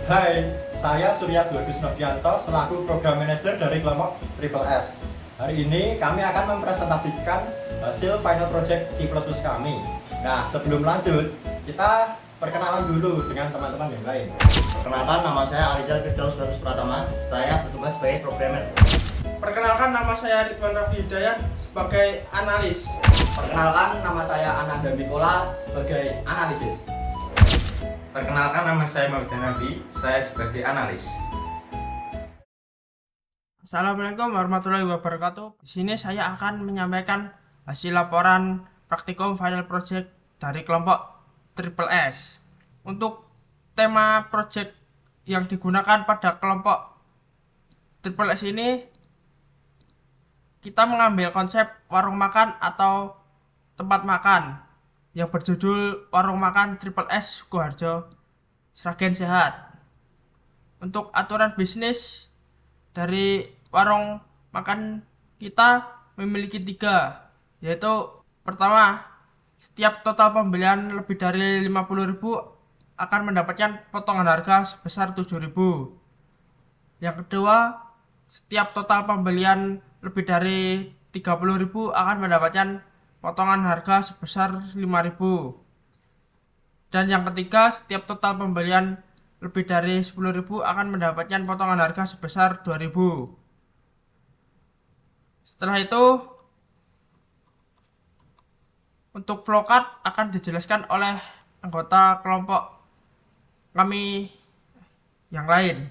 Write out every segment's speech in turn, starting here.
Hai, saya Surya Dwargus Novianto selaku Program Manager dari kelompok Triple S. Hari ini kami akan mempresentasikan hasil final project C++ kami. Nah, sebelum lanjut, kita perkenalan dulu dengan teman-teman yang lain. Perkenalkan, nama saya Arizal Firdaus Bagus Pratama. Saya bertugas sebagai programmer. Perkenalkan, nama saya Ridwan Raffi Hidayat sebagai analis. Perkenalkan, nama saya Ananda Mikola sebagai analisis. Perkenalkan, nama saya Muhammad Hanafi, saya sebagai analis. Assalamualaikum warahmatullahi wabarakatuh. Di sini saya akan menyampaikan hasil laporan praktikum final project dari kelompok Triple S. Untuk tema project yang digunakan pada kelompok Triple S ini, kita mengambil konsep warung makan atau tempat makan yang berjudul Warung Makan Triple S Sukoharjo Sragen Sehat. Untuk aturan bisnis dari warung makan kita memiliki 3, yaitu pertama, setiap total pembelian lebih dari 50.000 akan mendapatkan potongan harga sebesar 7.000. Yang kedua, setiap total pembelian lebih dari 30.000 akan mendapatkan potongan harga sebesar 5.000. Dan yang ketiga, setiap total pembelian lebih dari 10.000 akan mendapatkan potongan harga sebesar 2.000. Setelah itu, untuk flowcard akan dijelaskan oleh anggota kelompok kami yang lain.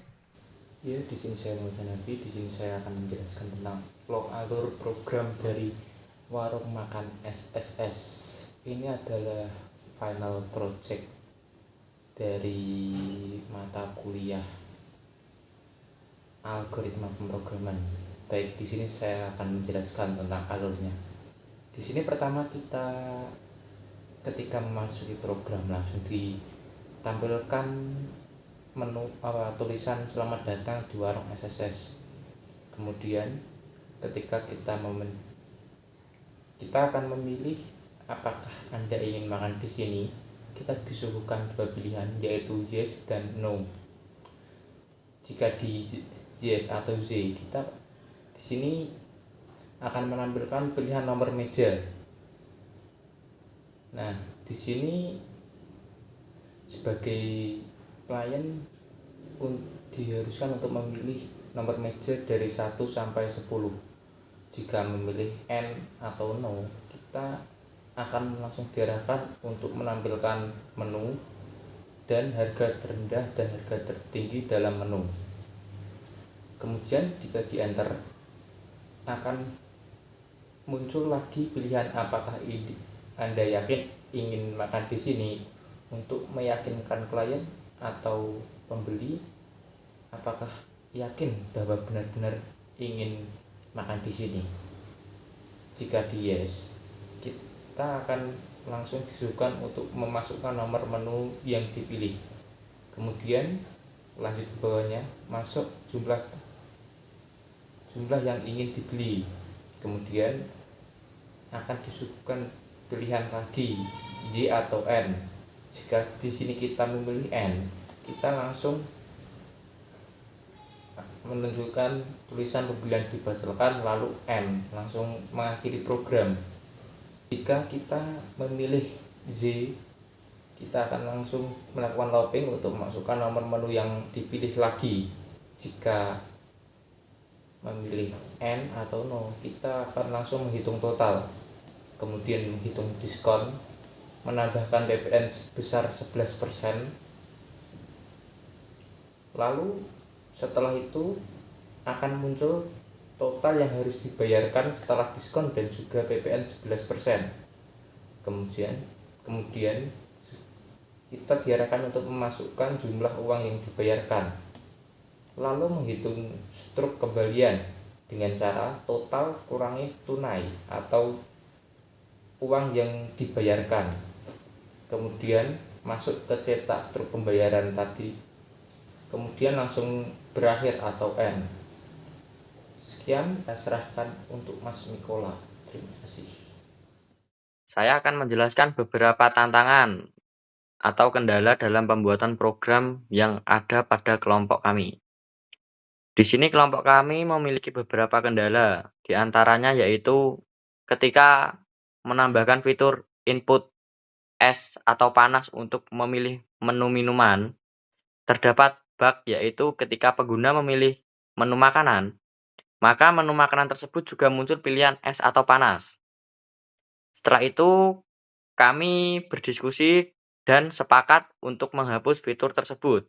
Ya, di sini saya Muhammad Hanafi. Di sini saya akan menjelaskan tentang flow alur program dari warung makan SSS. Ini adalah final project dari mata kuliah algoritma pemrograman. Baik, di sini saya akan menjelaskan tentang alurnya. Di sini pertama kita ketika memasuki program langsung ditampilkan menu tulisan selamat datang di warung SSS. Kemudian ketika kita akan memilih apakah Anda ingin makan di sini, kita disuguhkan 2 pilihan, yaitu yes dan no. Jika di yes atau Z, kita di sini akan menampilkan pilihan nomor meja. Nah, di sini sebagai klien diharuskan untuk memilih nomor meja dari 1 sampai 10. Jika memilih N atau no, kita akan langsung diarahkan untuk menampilkan menu dan harga terendah dan harga tertinggi dalam menu. Kemudian jika di enter akan muncul lagi pilihan apakah Anda yakin ingin makan di sini. Untuk meyakinkan klien atau pembeli apakah yakin bahwa benar-benar ingin makan di sini. Jika di yes, kita akan langsung disuguhkan untuk memasukkan nomor menu yang dipilih. Kemudian lanjut ke bawahnya, masuk jumlah yang ingin dibeli. Kemudian akan disuguhkan pilihan lagi Y atau N. Jika di sini kita memilih N, kita langsung menunjukkan tulisan pembelian dibatalkan lalu M, langsung mengakhiri program. Jika kita memilih Z, kita akan langsung melakukan looping untuk memasukkan nomor menu yang dipilih lagi. Jika memilih N atau no, kita akan langsung menghitung total, kemudian menghitung diskon, menambahkan PPN sebesar 11%. Lalu setelah itu akan muncul total yang harus dibayarkan setelah diskon dan juga PPN 11%. Kemudian kita diarahkan untuk memasukkan jumlah uang yang dibayarkan, lalu menghitung struk kembalian dengan cara total kurangi tunai atau uang yang dibayarkan. Kemudian masuk ke cetak struk pembayaran tadi, kemudian langsung berakhir atau N. Sekian, saya serahkan untuk Mas Mikola. Terima kasih. Saya akan menjelaskan beberapa tantangan atau kendala dalam pembuatan program yang ada pada kelompok kami. Di sini kelompok kami memiliki beberapa kendala, di antaranya yaitu ketika menambahkan fitur input es atau panas untuk memilih menu minuman, terdapat bug yaitu ketika pengguna memilih menu makanan, maka menu makanan tersebut juga muncul pilihan es atau panas. Setelah itu, kami berdiskusi dan sepakat untuk menghapus fitur tersebut.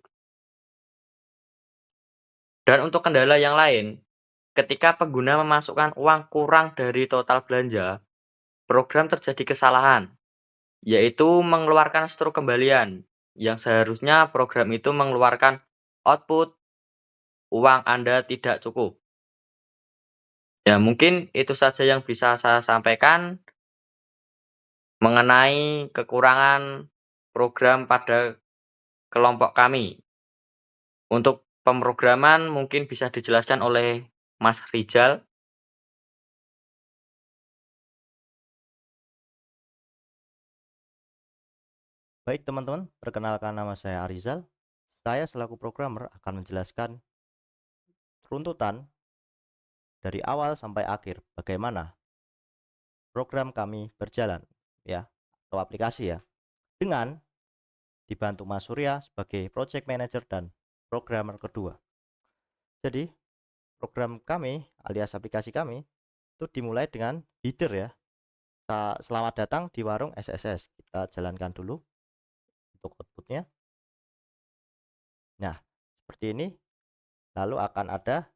Dan untuk kendala yang lain, ketika pengguna memasukkan uang kurang dari total belanja, program terjadi kesalahan, yaitu mengeluarkan struk kembalian, yang seharusnya program itu mengeluarkan output uang Anda tidak cukup. Ya, mungkin itu saja yang bisa saya sampaikan mengenai kekurangan program pada kelompok kami. Untuk pemrograman mungkin bisa dijelaskan oleh Mas Rizal. Baik teman-teman, perkenalkan nama saya Arizal. Saya selaku programmer akan menjelaskan runtutan dari awal sampai akhir bagaimana program kami berjalan ya, atau aplikasi ya, dengan dibantu Mas Surya sebagai project manager dan programmer kedua. Jadi program kami alias aplikasi kami itu dimulai dengan header ya. Selamat datang di warung SSS. Kita jalankan dulu untuk outputnya. Nah, seperti ini. Lalu akan ada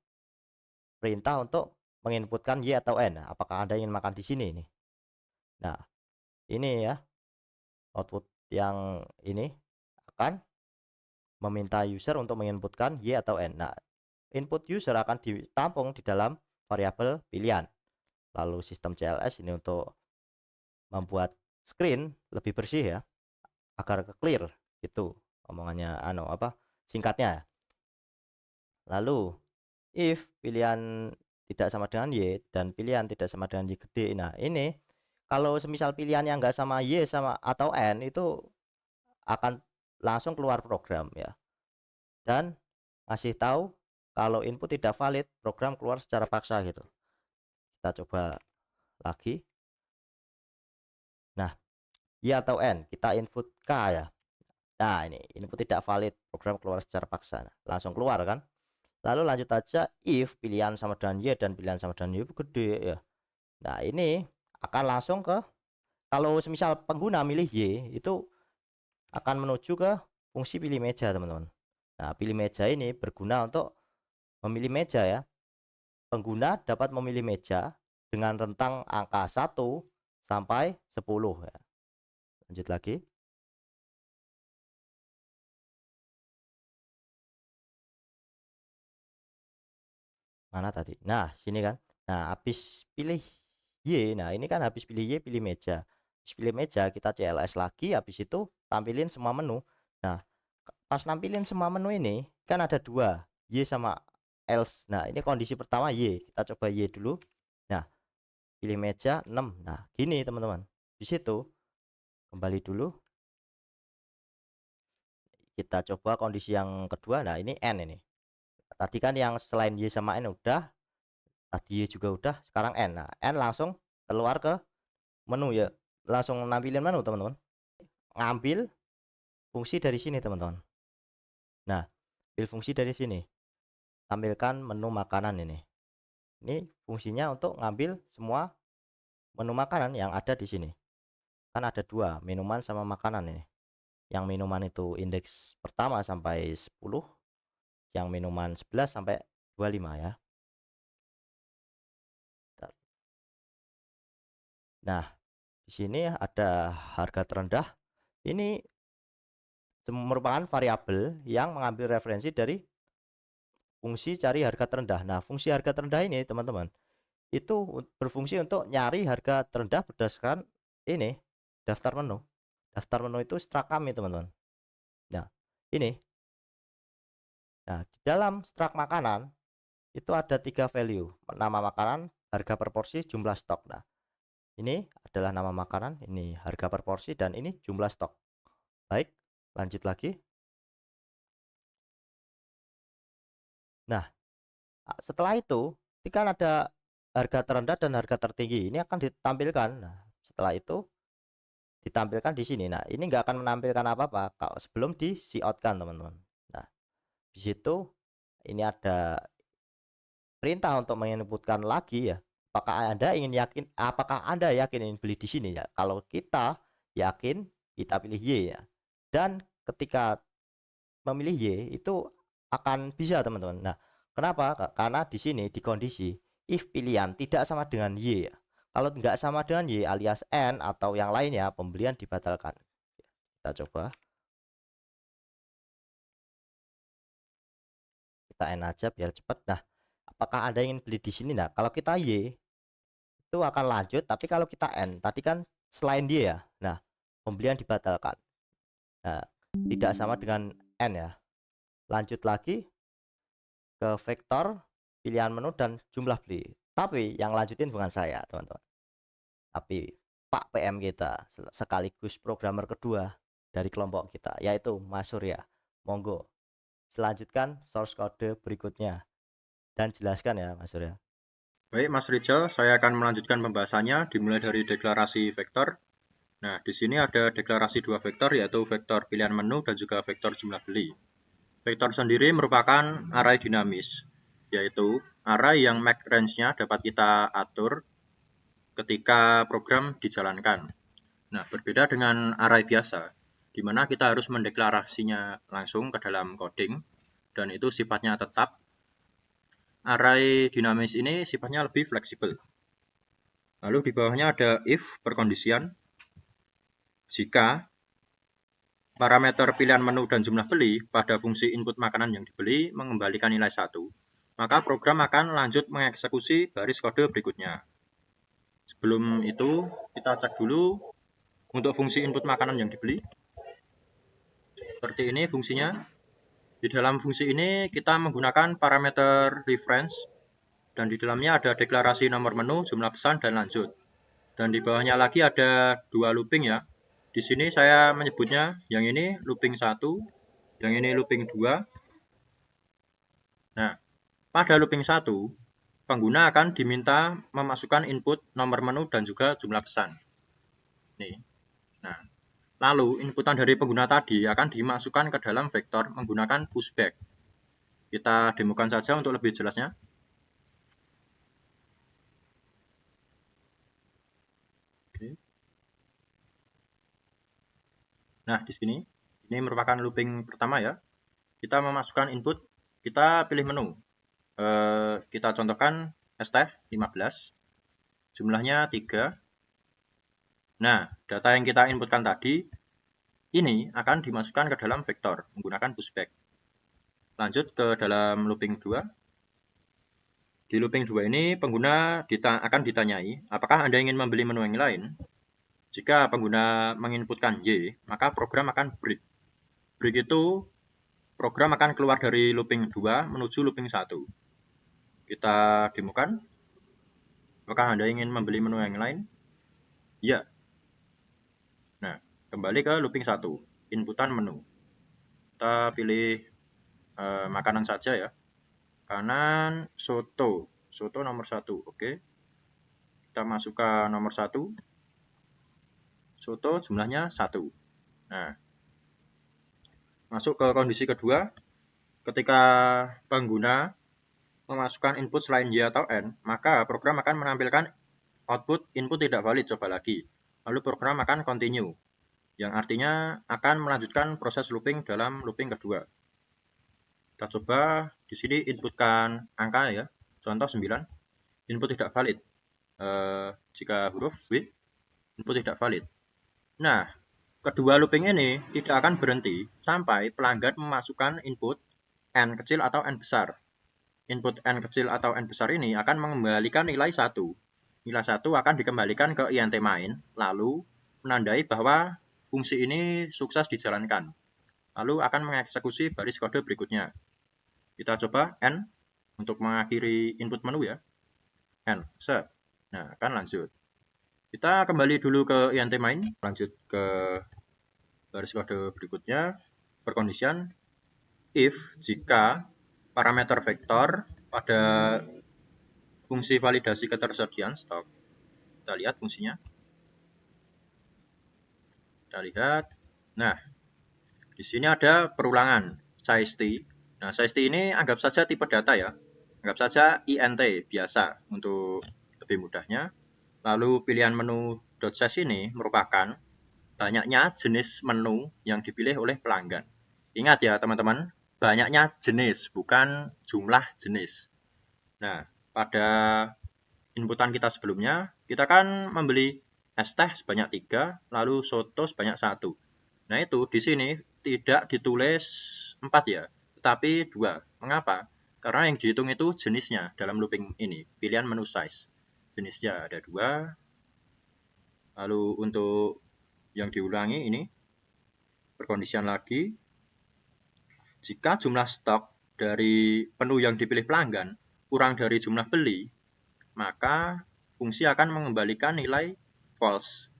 perintah untuk menginputkan Y atau N. Apakah Anda ingin makan di sini nih? Nah, ini ya output yang ini akan meminta user untuk menginputkan Y atau N. Nah, input user akan ditampung di dalam variabel pilihan. Lalu sistem CLS ini untuk membuat screen lebih bersih ya, agar clear gitu omongannya singkatnya. Lalu if pilihan tidak sama dengan Y dan pilihan tidak sama dengan Y gede. Nah, ini kalau semisal pilihan yang enggak sama Y sama atau N itu akan langsung keluar program ya. Dan ngasih tahu kalau input tidak valid, program keluar secara paksa gitu. Kita coba lagi. Nah, Y atau N, kita input K ya. Nah, ini input tidak valid, program keluar secara paksa. Nah, langsung keluar kan? Lalu lanjut aja if pilihan sama dengan Y dan pilihan sama dengan Y gede ya. Nah, ini akan langsung ke, kalau semisal pengguna milih Y itu akan menuju ke fungsi pilih meja teman-teman. Nah, pilih meja ini berguna untuk memilih meja ya. Pengguna dapat memilih meja dengan rentang angka 1 sampai 10 ya. Lanjut lagi. Mana tadi? Nah, sini kan. Nah, habis pilih Y. Nah, ini kan habis pilih Y, pilih meja. Habis pilih meja, kita CLS lagi. Habis itu tampilin semua menu. Nah, pas nampilin semua menu ini, kan ada dua. Y sama else. Nah, ini kondisi pertama Y. Kita coba Y dulu. Nah, pilih meja 6. Nah, gini teman-teman. Di situ, kembali dulu. Kita coba kondisi yang kedua. Nah, ini N ini. Tadi kan yang selain Y sama N udah. Tadi juga udah, sekarang N. Nah, N langsung keluar ke menu ya, langsung nampilin menu teman-teman. Ngambil fungsi dari sini teman-teman. Nah, pilih fungsi dari sini, tampilkan menu makanan ini. Ini fungsinya untuk ngambil semua menu makanan yang ada di sini. Kan ada dua, minuman sama makanan ini. Yang minuman itu indeks pertama sampai 10, yang minuman 11 sampai 25 ya. Nah, di sini ada harga terendah. Ini merupakan variabel yang mengambil referensi dari fungsi cari harga terendah. Nah, fungsi harga terendah ini, teman-teman, itu berfungsi untuk nyari harga terendah berdasarkan ini daftar menu. Daftar menu itu struct kami, teman-teman. Nah, ini. Nah, di dalam struct makanan itu ada 3 value. Nama makanan, harga per porsi, jumlah stok. Nah, ini adalah nama makanan, ini harga per porsi, dan ini jumlah stok. Baik, Lanjut lagi. Nah, setelah itu, ini kan ada harga terendah dan harga tertinggi. Ini akan ditampilkan. Nah, setelah itu ditampilkan di sini. Nah, ini nggak akan menampilkan apa-apa kalau sebelum di see out kan, teman-teman. Nah, di situ ini ada perintah untuk menginputkan lagi ya. Apakah Anda yakin ingin beli di sini ya? Kalau kita yakin, kita pilih Y ya. Dan ketika memilih Y itu akan bisa, teman-teman. Nah, kenapa? Karena di sini di kondisi if pilihan tidak sama dengan Y ya. Kalau nggak sama dengan Y alias N atau yang lainnya, pembelian dibatalkan. Kita coba. Kita N aja biar cepat. Nah, apakah Anda ingin beli di sini? Nah, kalau kita Y itu akan lanjut, tapi kalau kita N tadi kan selain dia ya. Nah, pembelian dibatalkan. Nah, tidak sama dengan N ya. Lanjut lagi ke vektor, pilihan menu dan jumlah beli. Tapi yang lanjutin bukan saya, teman-teman. Tapi Pak PM kita sekaligus programmer kedua dari kelompok kita, yaitu Mas Surya. Monggo, selanjutkan source code berikutnya dan jelaskan ya Mas Surya. Baik, Mas Rizal, saya akan melanjutkan pembahasannya dimulai dari deklarasi vektor. Nah, di sini ada deklarasi dua vektor, yaitu vektor pilihan menu dan juga vektor jumlah beli. Vektor sendiri merupakan array dinamis, yaitu array yang make range-nya dapat kita atur ketika program dijalankan. Nah, berbeda dengan array biasa, di mana kita harus mendeklarasinya langsung ke dalam coding, dan itu sifatnya tetap. Array dinamis ini sifatnya lebih fleksibel. Lalu di bawahnya ada if perkondisian. Jika parameter pilihan menu dan jumlah beli pada fungsi input makanan yang dibeli mengembalikan nilai 1, maka program akan lanjut mengeksekusi baris kode berikutnya. Sebelum itu, kita cek dulu untuk fungsi input makanan yang dibeli. Seperti ini fungsinya. Di dalam fungsi ini kita menggunakan parameter reference dan di dalamnya ada deklarasi nomor menu, jumlah pesan, dan lanjut. Dan di bawahnya lagi ada dua looping ya. Di sini saya menyebutnya yang ini looping 1, yang ini looping 2. Nah, pada looping 1, pengguna akan diminta memasukkan input nomor menu dan juga jumlah pesan. Nih. Nah, lalu inputan dari pengguna tadi akan dimasukkan ke dalam vektor menggunakan pushback. Kita demokan saja untuk lebih jelasnya. Oke. Nah, di sini ini merupakan looping pertama ya. Kita memasukkan input, kita pilih menu. Kita contohkan STF 15, jumlahnya 3. Nah, data yang kita inputkan tadi ini akan dimasukkan ke dalam vektor menggunakan pushback. Lanjut ke dalam looping 2. Di looping 2 ini pengguna akan ditanyai apakah Anda ingin membeli menu yang lain. Jika pengguna menginputkan Y, maka program akan break. Break itu program akan keluar dari looping 2 menuju looping 1. Kita demokan. Apakah Anda ingin membeli menu yang lain? Ya. Nah, kembali ke looping 1, inputan menu. Kita pilih makanan saja ya. Kanan soto nomor 1, oke. Kita masukkan nomor 1. Soto jumlahnya 1. Nah, masuk ke kondisi kedua. Ketika pengguna memasukkan input selain Y atau N, maka program akan menampilkan output input tidak valid, coba lagi. Lalu program akan continue, yang artinya akan melanjutkan proses looping dalam looping kedua. Kita coba di sini inputkan angka ya, contoh 9, input tidak valid. Jika huruf W, input tidak valid. Nah, kedua looping ini tidak akan berhenti sampai pelanggan memasukkan input N kecil atau N besar. Input N kecil atau N besar ini akan mengembalikan nilai 1. Nilai 1 akan dikembalikan ke int main, lalu menandai bahwa fungsi ini sukses dijalankan. Lalu akan mengeksekusi baris kode berikutnya. Kita coba N untuk mengakhiri input menu ya. N, set. Nah, akan lanjut. Kita kembali dulu ke int main, lanjut ke Baris kode berikutnya, perkondisian if jika parameter vektor pada fungsi validasi ketersediaan stok. Kita lihat fungsinya. Kita lihat. Nah, di sini ada perulangan size t. Nah, size t ini anggap saja tipe data ya. Anggap saja int biasa untuk lebih mudahnya. Lalu pilihan menu .size ini merupakan banyaknya jenis menu yang dipilih oleh pelanggan. Ingat ya teman-teman, banyaknya jenis, bukan jumlah jenis. Nah, pada inputan kita sebelumnya, kita kan membeli es teh sebanyak 3, lalu soto sebanyak 1. Nah, itu di sini tidak ditulis 4 ya, tetapi 2. Mengapa? Karena yang dihitung itu jenisnya dalam looping ini, pilihan menu size. Jenisnya ada 2. Lalu untuk yang diulangi ini, perkondisian lagi, jika jumlah stok dari menu yang dipilih pelanggan kurang dari jumlah beli, maka fungsi akan mengembalikan nilai false.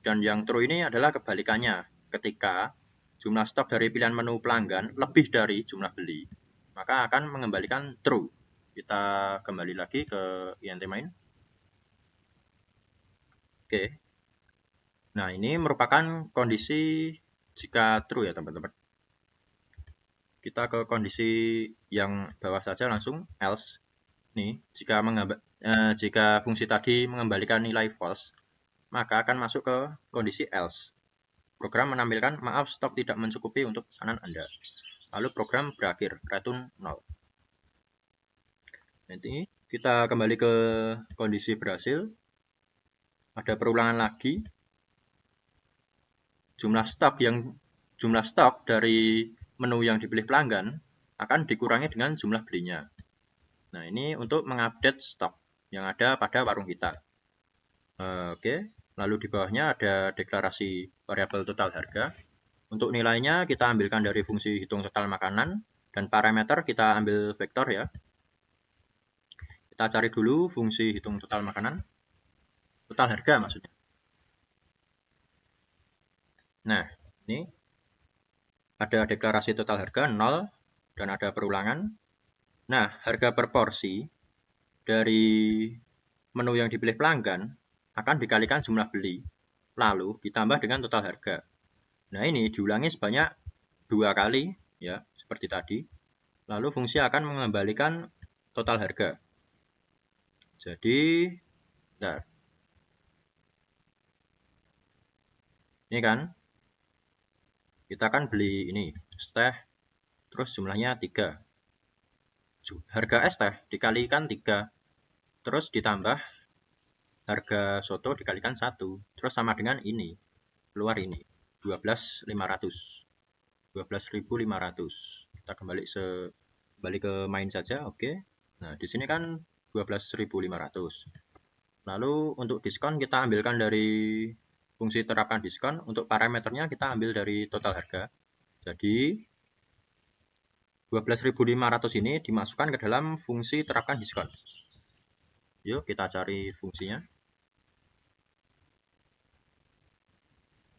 Dan yang true ini adalah kebalikannya. Ketika jumlah stok dari pilihan menu pelanggan lebih dari jumlah beli, maka akan mengembalikan true. Kita kembali lagi ke int main. Oke. Nah, ini merupakan kondisi jika true ya teman-teman. Kita ke kondisi yang bawah saja langsung, else. Nih, jika fungsi tadi mengembalikan nilai false, maka akan masuk ke kondisi else. Program menampilkan, maaf stok tidak mencukupi untuk pesanan Anda. Lalu program berakhir, return 0. Nanti kita kembali ke kondisi berhasil. Ada perulangan lagi. Jumlah stok dari menu yang dipilih pelanggan akan dikurangi dengan jumlah belinya. Nah, ini untuk mengupdate stok yang ada pada warung kita. Oke, lalu di bawahnya ada deklarasi variabel total harga. Untuk nilainya kita ambilkan dari fungsi hitung total makanan, dan parameter kita ambil vektor ya. Kita cari dulu fungsi hitung total makanan, total harga maksudnya. Nah, ini ada deklarasi total harga 0 dan ada perulangan. Nah, harga per porsi dari menu yang dipilih pelanggan akan dikalikan jumlah beli, lalu ditambah dengan total harga. Nah, ini diulangi sebanyak 2 kali, ya, seperti tadi. Lalu fungsi akan mengembalikan total harga. Jadi, bentar. Ini kan, kita kan beli ini, es teh, terus jumlahnya 3. Harga es teh dikalikan 3, terus ditambah harga soto dikalikan 1, terus sama dengan ini, keluar ini, 12.500. 12.500. Kita kembali ke main saja, oke. Nah, di sini kan 12.500. Lalu untuk diskon kita ambilkan dari fungsi terapkan diskon. Untuk parameternya kita ambil dari total harga. Jadi 12.500 ini dimasukkan ke dalam fungsi terapkan diskon. Yuk kita cari fungsinya.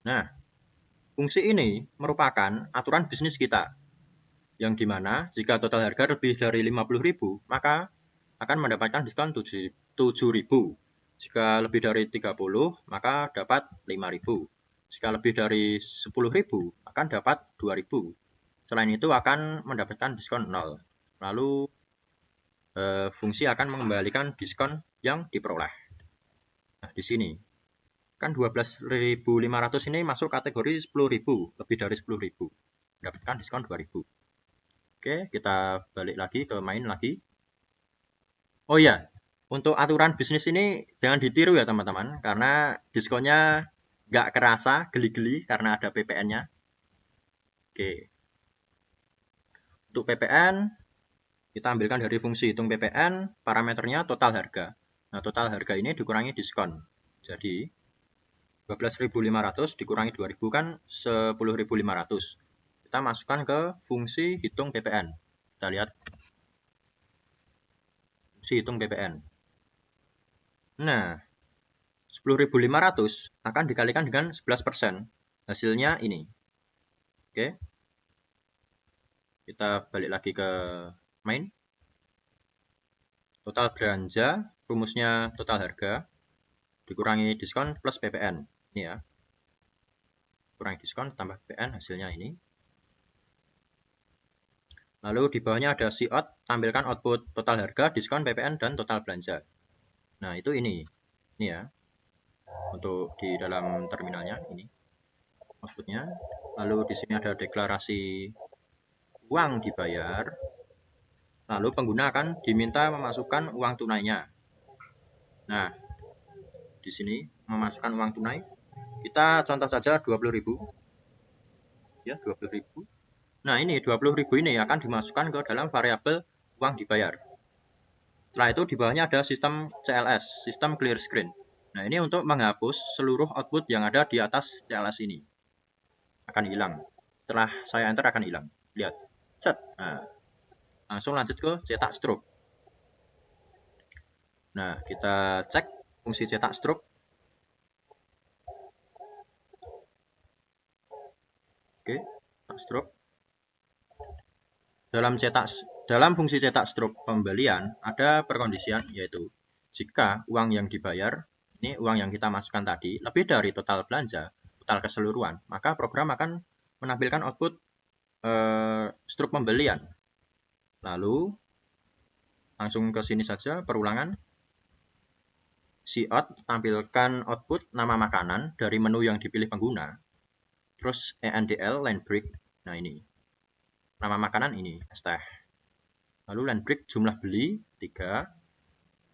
Nah, fungsi ini merupakan aturan bisnis kita, yang dimana jika total harga lebih dari 50.000, maka akan mendapatkan diskon 7.000. Jika lebih dari 30, maka dapat 5.000. Jika lebih dari 10.000, akan dapat 2.000. Selain itu akan mendapatkan diskon 0. Lalu fungsi akan mengembalikan diskon yang diperoleh. Nah, di sini kan 12.500 ini masuk kategori 10.000, lebih dari 10.000. Mendapatkan diskon 2.000. Oke, kita balik lagi ke main lagi. Oh ya, untuk aturan bisnis ini jangan ditiru ya teman-teman, karena diskonnya nggak kerasa, geli-geli karena ada PPN-nya. Oke. Untuk PPN, kita ambilkan dari fungsi hitung PPN, parameternya total harga. Nah, total harga ini dikurangi diskon. Jadi, 12.500 dikurangi 2.000 kan 10.500. Kita masukkan ke fungsi hitung PPN. Kita lihat fungsi hitung PPN. Nah, 10.500 akan dikalikan dengan 11%. hasilnya ini. Oke. Kita balik lagi ke main. Total belanja, rumusnya total harga, dikurangi diskon plus PPN. Ini ya. Kurangi diskon tambah PPN, hasilnya ini. Lalu di bawahnya ada COUT, tampilkan output total harga, diskon, PPN, dan total belanja. Nah, itu ini. Ini ya. Untuk di dalam terminalnya, ini. Outputnya. Lalu di sini ada deklarasi uang dibayar. Lalu pengguna akan diminta memasukkan uang tunainya. Nah, di sini memasukkan uang tunai. Kita contoh saja 20.000. Ya, 20.000. Nah, ini 20.000 ini akan dimasukkan ke dalam variabel uang dibayar. Setelah itu di bawahnya ada sistem CLS, sistem clear screen. Nah, ini untuk menghapus seluruh output yang ada di atas CLS ini. Akan hilang. Setelah saya enter akan hilang. Lihat. Set. Nah, langsung lanjut ke cetak stroke. Nah, kita cek fungsi cetak stroke. Oke, cetak stroke. Dalam fungsi cetak stroke pembelian ada perkondisian, yaitu jika uang yang dibayar, ini uang yang kita masukkan tadi, lebih dari total belanja, total keseluruhan, maka program akan menampilkan output stroke pembelian. Lalu langsung ke sini saja, perulangan. COUT tampilkan output nama makanan dari menu yang dipilih pengguna. Terus ENDL line break. Nah, ini. Nama makanan ini, es teh. Lalu line break jumlah beli 3.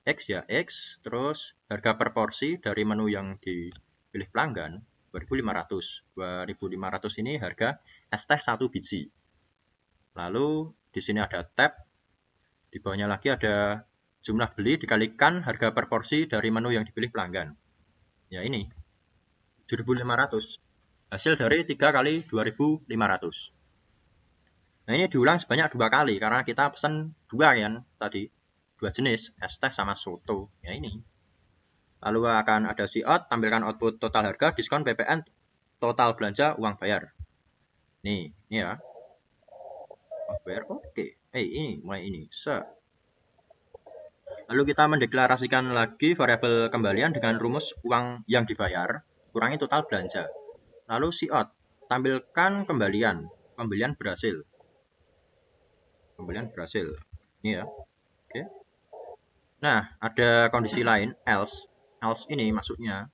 X ya X. Terus harga per porsi dari menu yang dipilih pelanggan 2.500. 2.500 ini harga es teh 1 biji. Lalu di sini ada tab. Di bawahnya lagi ada jumlah beli dikalikan harga per porsi dari menu yang dipilih pelanggan. Ya ini 7.500. Hasil dari 3 kali 2.500. Nah, ini diulang sebanyak 2 kali karena kita pesan 2 kan tadi. 2 jenis, es teh sama soto. Ya ini. Lalu akan ada COUT, tampilkan output total harga, diskon, PPN, total belanja, uang bayar. Nih, ini ya. Uang bayar, oke. Ini mulai ini. Lalu kita mendeklarasikan lagi variabel kembalian dengan rumus uang yang dibayar, kurangi total belanja. Lalu COUT, tampilkan kembalian. Pembelian berhasil. Pembelian berhasil. Ini ya. Oke. Nah, ada kondisi lain, else. Else ini maksudnya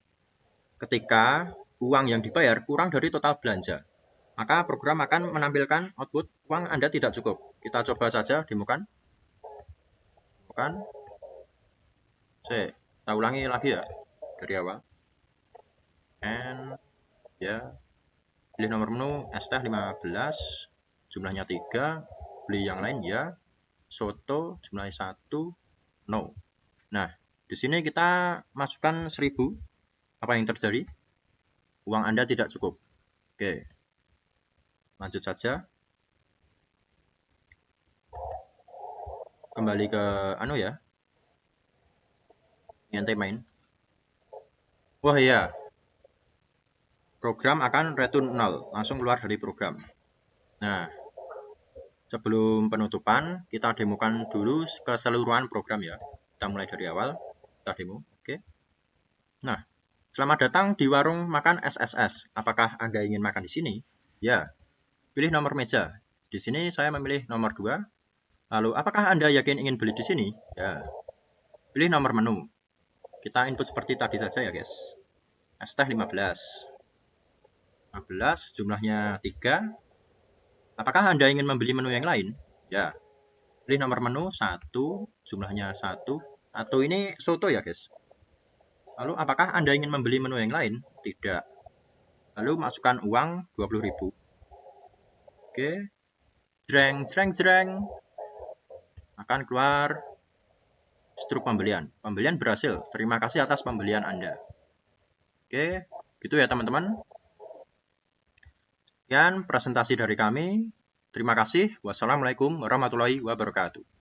ketika uang yang dibayar kurang dari total belanja, maka program akan menampilkan output uang Anda tidak cukup. Kita coba saja demokan. Kita ulangi lagi ya dari awal. Ya, pilih nomor menu es teh 15, jumlahnya 3, beli yang lain ya, soto jumlahnya 1, no. Nah, di sini kita masukkan 1.000. Apa yang terjadi? Uang Anda tidak cukup. Oke. Lanjut saja. Kembali ke ya. Nyantai main. Wah iya. Program akan return 0, langsung keluar dari program. Nah, sebelum penutupan, kita demokan dulu keseluruhan program ya. Kita mulai dari awal, kita demo. Oke. Nah, selamat datang di warung makan SSS. Apakah Anda ingin makan di sini? Ya. Pilih nomor meja. Di sini saya memilih nomor 2. Lalu, apakah Anda yakin ingin beli di sini? Ya. Pilih nomor menu. Kita input seperti tadi saja ya, guys. Es teh 15. 15, jumlahnya 3. Apakah Anda ingin membeli menu yang lain? Ya. Pilih nomor menu 1, jumlahnya 1. Atau ini soto ya, guys. Lalu, apakah Anda ingin membeli menu yang lain? Tidak. Lalu, masukkan uang 20.000. Oke. Jreng. Akan keluar struk pembelian. Pembelian berhasil. Terima kasih atas pembelian Anda. Oke, gitu ya teman-teman. Sekian presentasi dari kami. Terima kasih. Wassalamualaikum warahmatullahi wabarakatuh.